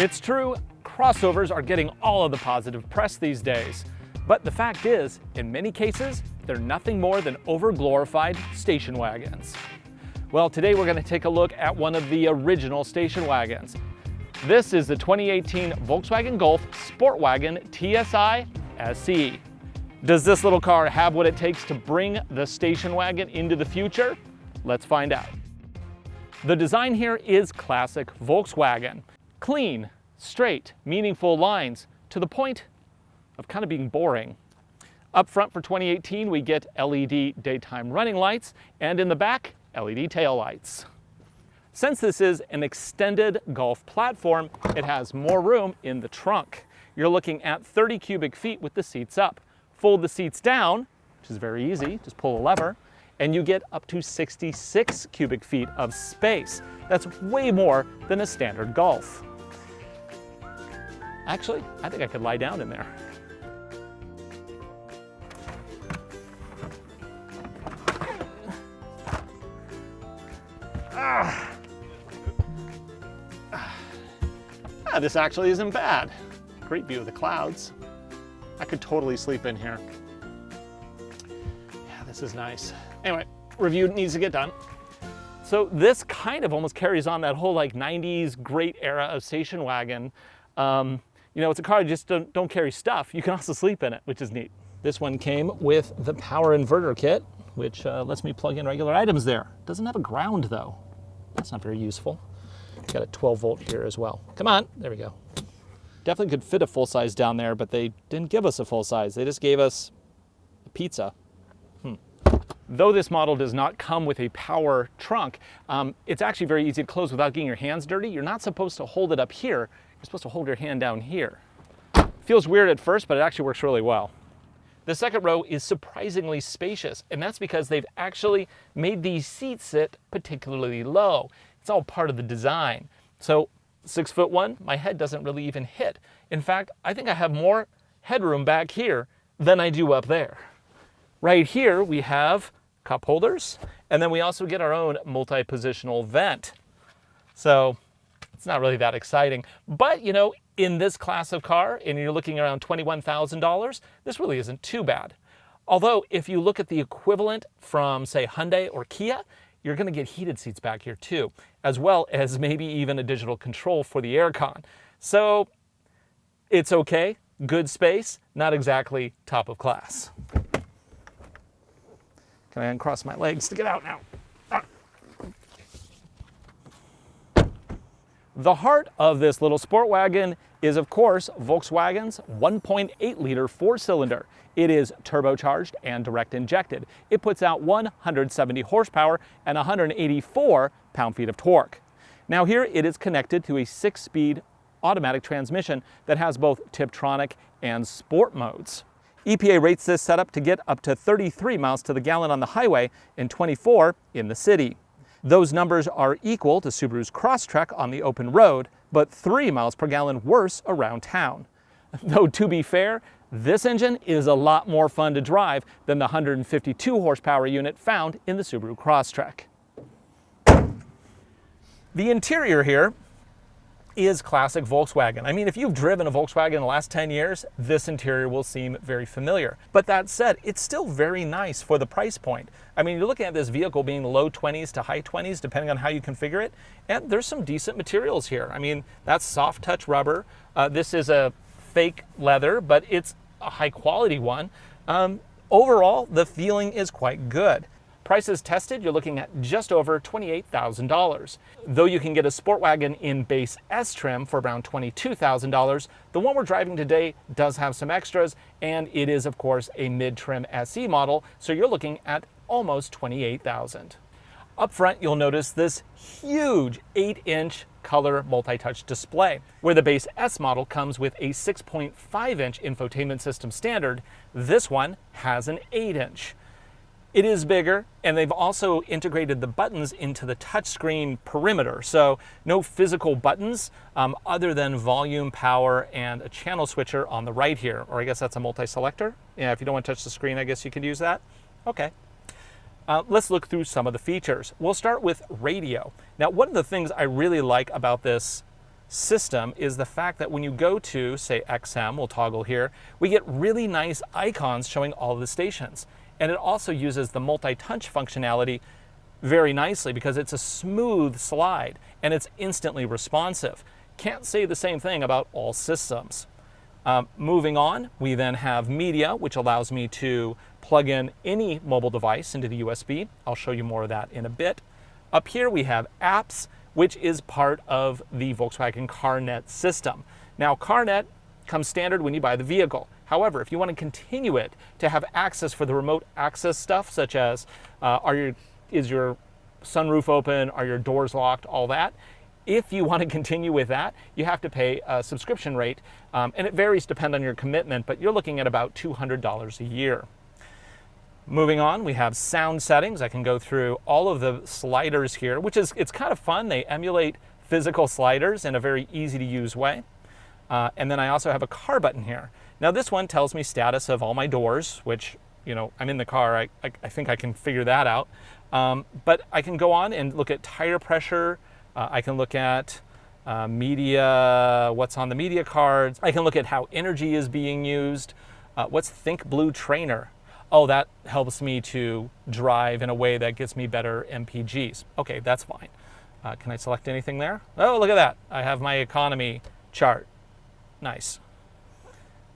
It's true, crossovers are getting all of the positive press these days. But the fact is, in many cases, they're nothing more than over-glorified station wagons. Well, today we're going to take a look at one of the original station wagons. This is the 2018 Volkswagen Golf Sportwagen TSI SE. Does this little car have what it takes to bring the station wagon into the future? Let's find out. The design here is classic Volkswagen. Clean, straight, meaningful lines to the point of kind of being boring. Up front for 2018, we get LED daytime running lights, and in the back, LED taillights. Since this is an extended Golf platform, it has more room in the trunk. You're looking at 30 cubic feet with the seats up. Fold the seats down, which is very easy, just pull a lever, and you get up to 66 cubic feet of space. That's way more than a standard Golf. Actually, I think I could lie down in there. This actually isn't bad. Great view of the clouds. I could totally sleep in here. Yeah, this is nice. Anyway, review needs to get done. So this kind of almost carries on that whole like 90s great era of station wagon. You know, it's a car you just don't carry stuff. You can also sleep in it, which is neat. This one came with the power inverter kit, which lets me plug in regular items there. Doesn't have a ground though. That's not very useful. Got a 12 volt here as well. Come on, there we go. Definitely could fit a full size down there, but they didn't give us a full size. They just gave us a pizza. Though this model does not come with a power trunk, it's actually very easy to close without getting your hands dirty. You're not supposed to hold it up here. You're supposed to hold your hand down here. Feels weird at first, but it actually works really well. The second row is surprisingly spacious, and that's because they've actually made these seats sit particularly low. It's all part of the design. So 6'1", my head doesn't really even hit. In fact, I think I have more headroom back here than I do up there. Right here we have cup holders, and then we also get our own multi-positional vent. So it's not really that exciting, but you know, in this class of car, and you're looking around $21,000, this really isn't too bad. Although, if you look at the equivalent from, say, Hyundai or Kia, you're going to get heated seats back here too, as well as maybe even a digital control for the aircon. So it's okay, good space, not exactly top of class. Can I uncross my legs to get out now? The heart of this little sport wagon is, of course, Volkswagen's 1.8 liter four-cylinder. It is turbocharged and direct injected. It puts out 170 horsepower and 184 pound-feet of torque. Now here it is connected to a 6-speed automatic transmission that has both Tiptronic and sport modes. EPA rates this setup to get up to 33 miles to the gallon on the highway and 24 in the city. Those numbers are equal to Subaru's Crosstrek on the open road, but 3 miles per gallon worse around town. Though to be fair, this engine is a lot more fun to drive than the 152 horsepower unit found in the Subaru Crosstrek. The interior here is classic Volkswagen. I mean, if you've driven a Volkswagen in the last 10 years, this interior will seem very familiar. But that said, it's still very nice for the price point. I mean, you're looking at this vehicle being low 20s to high 20s, depending on how you configure it, and there's some decent materials here. I mean, that's soft touch rubber. This is a fake leather, but it's a high quality one. Overall, the feeling is quite good. Prices tested, you're looking at just over $28,000. Though you can get a Sportwagon in base S trim for around $22,000, the one we're driving today does have some extras, and it is, of course, a mid-trim SE model, so you're looking at almost $28,000. Up front, you'll notice this huge 8-inch color multi-touch display. Where the base S model comes with a 6.5-inch infotainment system standard, this one has an 8-inch. It is bigger, and they've also integrated the buttons into the touchscreen perimeter. So no physical buttons other than volume, power, and a channel switcher on the right here. Or I guess that's a multi-selector. Yeah, if you don't want to touch the screen, I guess you could use that. Okay. Let's look through some of the features. We'll start with radio. Now, one of the things I really like about this system is the fact that when you go to, say, XM, we'll toggle here, we get really nice icons showing all of the stations. And it also uses the multi-touch functionality very nicely because it's a smooth slide and it's instantly responsive. Can't say the same thing about all systems. Moving on, we then have media, which allows me to plug in any mobile device into the USB. I'll show you more of that in a bit. Up here we have apps, which is part of the Volkswagen CarNet system. Now, CarNet comes standard when you buy the vehicle. However, if you want to continue it to have access for the remote access stuff, such as is your sunroof open, are your doors locked, all that, if you want to continue with that, you have to pay a subscription rate, and it varies depending on your commitment, but you're looking at about $200 a year. Moving on, we have sound settings. I can go through all of the sliders here, it's kind of fun. They emulate physical sliders in a very easy to use way. And then I also have a car button here. Now this one tells me status of all my doors, which, you know, I'm in the car, I think I can figure that out. But I can go on and look at tire pressure. I can look at media, what's on the media cards. I can look at how energy is being used. What's Think Blue Trainer? Oh, that helps me to drive in a way that gets me better MPGs. Okay, that's fine. Can I select anything there? Oh, look at that. I have my economy chart. Nice.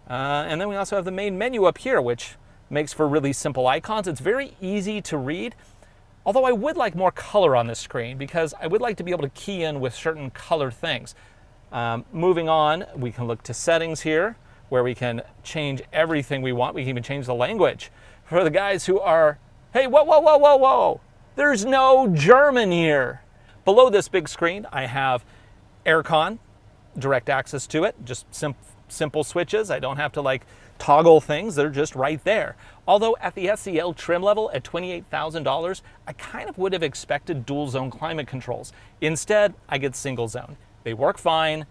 And then we also have the main menu up here, which makes for really simple icons. It's very easy to read. Although I would like more color on this screen because I would like to be able to key in with certain color things. Moving on, we can look to settings here where we can change everything we want. We can even change the language. For the guys who are, hey, whoa, whoa, whoa, whoa, whoa, there's no German here. Below this big screen, I have aircon, direct access to it, just simple switches. I don't have to like toggle things, they're just right there. Although at the SEL trim level at $28,000, I kind of would have expected dual zone climate controls. Instead, I get single zone. They work fine,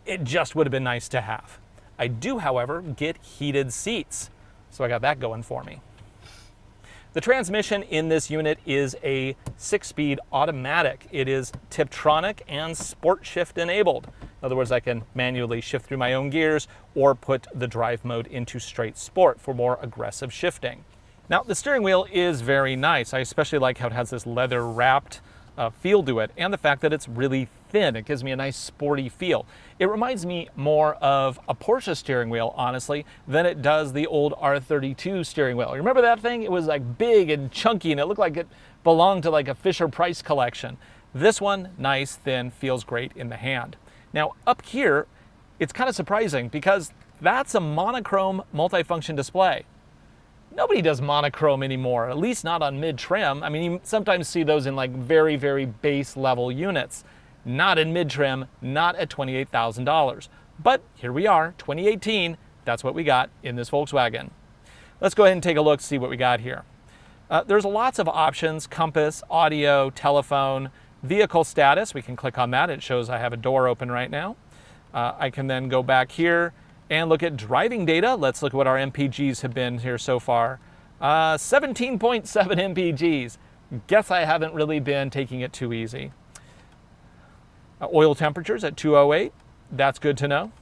it just would have been nice to have. I do, however, get heated seats, so I got that going for me. The transmission in this unit is a 6-speed automatic. It is Tiptronic and Sport Shift enabled. In other words, I can manually shift through my own gears or put the drive mode into straight sport for more aggressive shifting. Now, the steering wheel is very nice. I especially like how it has this leather wrapped feel to it, and the fact that it's really thin. It gives me a nice sporty feel. It reminds me more of a Porsche steering wheel, honestly, than it does the old R32 steering wheel. Remember that thing? It was like big and chunky and it looked like it belonged to like a Fisher-Price collection. This one, nice, thin, feels great in the hand. Now up here, it's kind of surprising because that's a monochrome multifunction display. Nobody does monochrome anymore, at least not on mid-trim. I mean, you sometimes see those in like very, very base level units. Not in mid-trim, not at $28,000. But here we are, 2018, that's what we got in this Volkswagen. Let's go ahead and take a look, see what we got here. There's lots of options: compass, audio, telephone, vehicle status. We can click on that. It shows I have a door open right now. I can then go back here and look at driving data. Let's look at what our MPGs have been here so far. 17.7 MPGs. Guess I haven't really been taking it too easy. Oil temperatures at 208. That's good to know.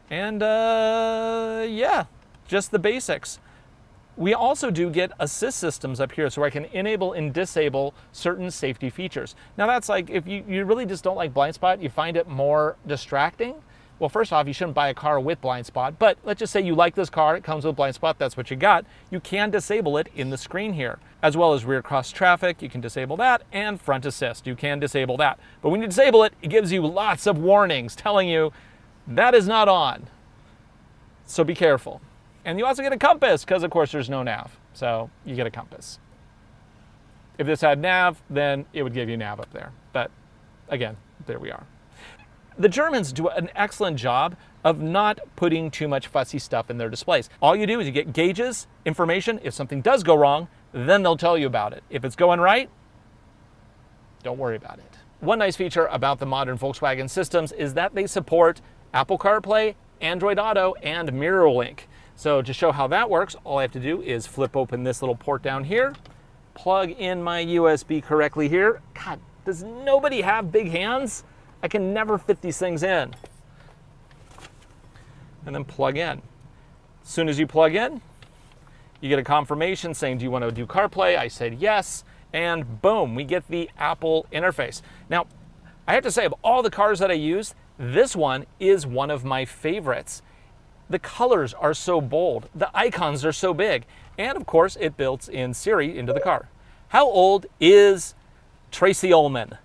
And yeah, just the basics. We also do get assist systems up here so I can enable and disable certain safety features. Now that's like, if you really just don't like blind spot, you find it more distracting. Well, first off, you shouldn't buy a car with blind spot, but let's just say you like this car, it comes with blind spot, that's what you got. You can disable it in the screen here, as well as rear cross traffic, you can disable that, and front assist, you can disable that. But when you disable it, it gives you lots of warnings telling you that is not on. So be careful. And you also get a compass, because of course there's no nav, so you get a compass. If this had nav, then it would give you nav up there. But again, there we are. The Germans do an excellent job of not putting too much fussy stuff in their displays. All you do is you get gauges, information. If something does go wrong, then they'll tell you about it. If it's going right, don't worry about it. One nice feature about the modern Volkswagen systems is that they support Apple CarPlay, Android Auto, and MirrorLink. So to show how that works, all I have to do is flip open this little port down here, plug in my USB correctly here. God, does nobody have big hands? I can never fit these things in. And then plug in. As soon as you plug in, you get a confirmation saying, do you want to do CarPlay? I said yes, and boom, we get the Apple interface. Now, I have to say, of all the cars that I used, this one is one of my favorites. The colors are so bold, the icons are so big, and of course, it builds in Siri into the car. How old is Tracy Ullman?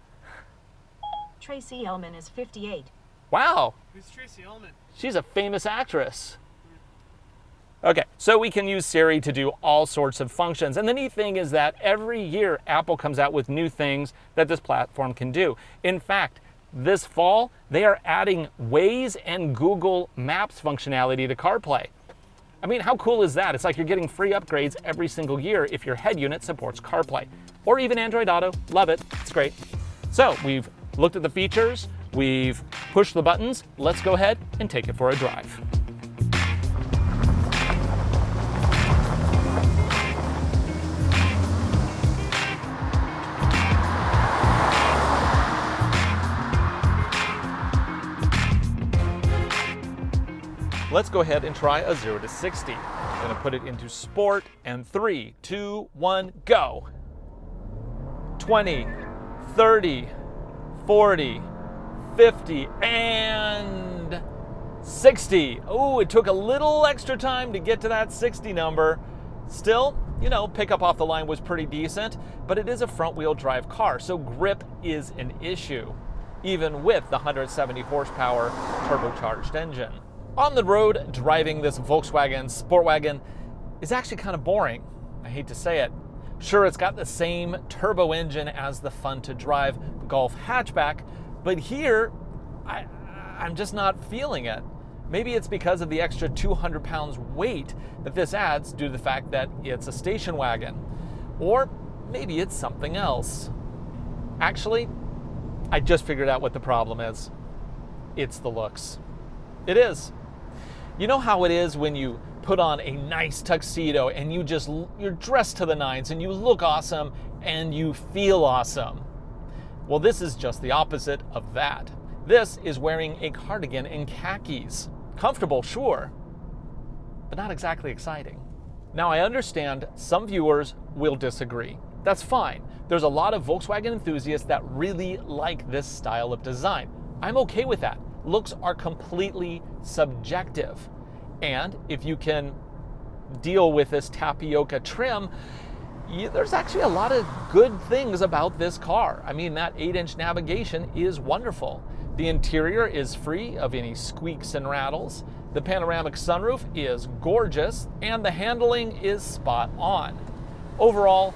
Tracy Ullman is 58. Wow. Who's Tracy Ullman? She's a famous actress. Okay, so we can use Siri to do all sorts of functions. And the neat thing is that every year Apple comes out with new things that this platform can do. In fact, this fall, they are adding Waze and Google Maps functionality to CarPlay. I mean, how cool is that? It's like you're getting free upgrades every single year if your head unit supports CarPlay. Or even Android Auto. Love it. It's great. So we've looked at the features. We've pushed the buttons. Let's go ahead and take it for a drive. Let's go ahead and try a 0 to 60. I'm gonna put it into sport, and 3, 2, 1, go. 20, 30, 40, 50, and 60. Oh, it took a little extra time to get to that 60 number. Still, you know, pickup off the line was pretty decent, but it is a front-wheel drive car, so grip is an issue, even with the 170 horsepower turbocharged engine. On the road, driving this Volkswagen Sportwagon is actually kind of boring. I hate to say it. Sure, it's got the same turbo engine as the fun-to-drive Golf hatchback, but here, I'm just not feeling it. Maybe it's because of the extra 200 pounds weight that this adds due to the fact that it's a station wagon. Or maybe it's something else. Actually, I just figured out what the problem is. It's the looks. It is. You know how it is when you put on a nice tuxedo and you're dressed to the nines and you look awesome and you feel awesome? Well, this is just the opposite of that. This is wearing a cardigan and khakis. Comfortable, sure, but not exactly exciting. Now, I understand some viewers will disagree. That's fine. There's a lot of Volkswagen enthusiasts that really like this style of design. I'm okay with that. Looks are completely subjective. And if you can deal with this tapioca trim, there's actually a lot of good things about this car. I mean, that 8-inch navigation is wonderful. The interior is free of any squeaks and rattles. The panoramic sunroof is gorgeous, and the handling is spot on. Overall,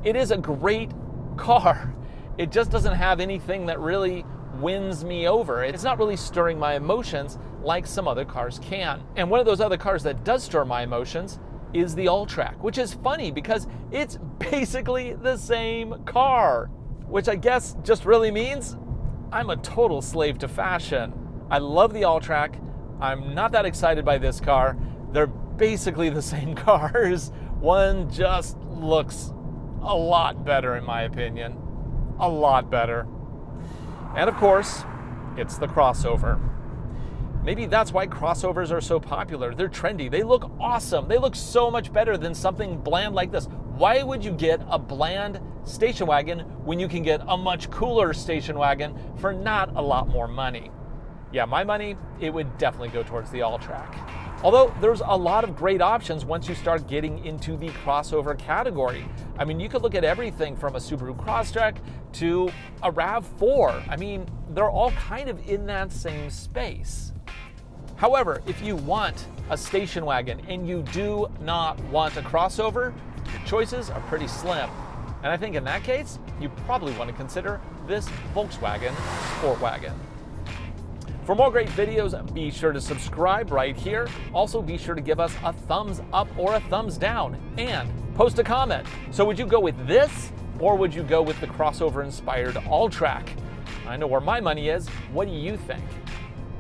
it is a great car. It just doesn't have anything that really wins me over. It's not really stirring my emotions like some other cars can. And one of those other cars that does stir my emotions is the Alltrack, which is funny because it's basically the same car, which I guess just really means I'm a total slave to fashion. I love the Alltrack. I'm not that excited by this car. They're basically the same cars. One just looks a lot better in my opinion. A lot better. And of course, it's the crossover. Maybe that's why crossovers are so popular. They're trendy. They look awesome. They look so much better than something bland like this. Why would you get a bland station wagon when you can get a much cooler station wagon for not a lot more money? Yeah, my money, it would definitely go towards the Alltrack. Although there's a lot of great options once you start getting into the crossover category. I mean, you could look at everything from a Subaru Crosstrek to a RAV4. I mean, they're all kind of in that same space. However, if you want a station wagon and you do not want a crossover, your choices are pretty slim. And I think in that case, you probably want to consider this Volkswagen Sportwagon. For more great videos, be sure to subscribe right here. Also, be sure to give us a thumbs up or a thumbs down and post a comment. So would you go with this or would you go with the crossover-inspired Alltrack? I know where my money is. What do you think?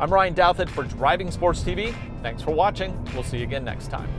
I'm Ryan Douthit for Driving Sports TV. Thanks for watching. We'll see you again next time.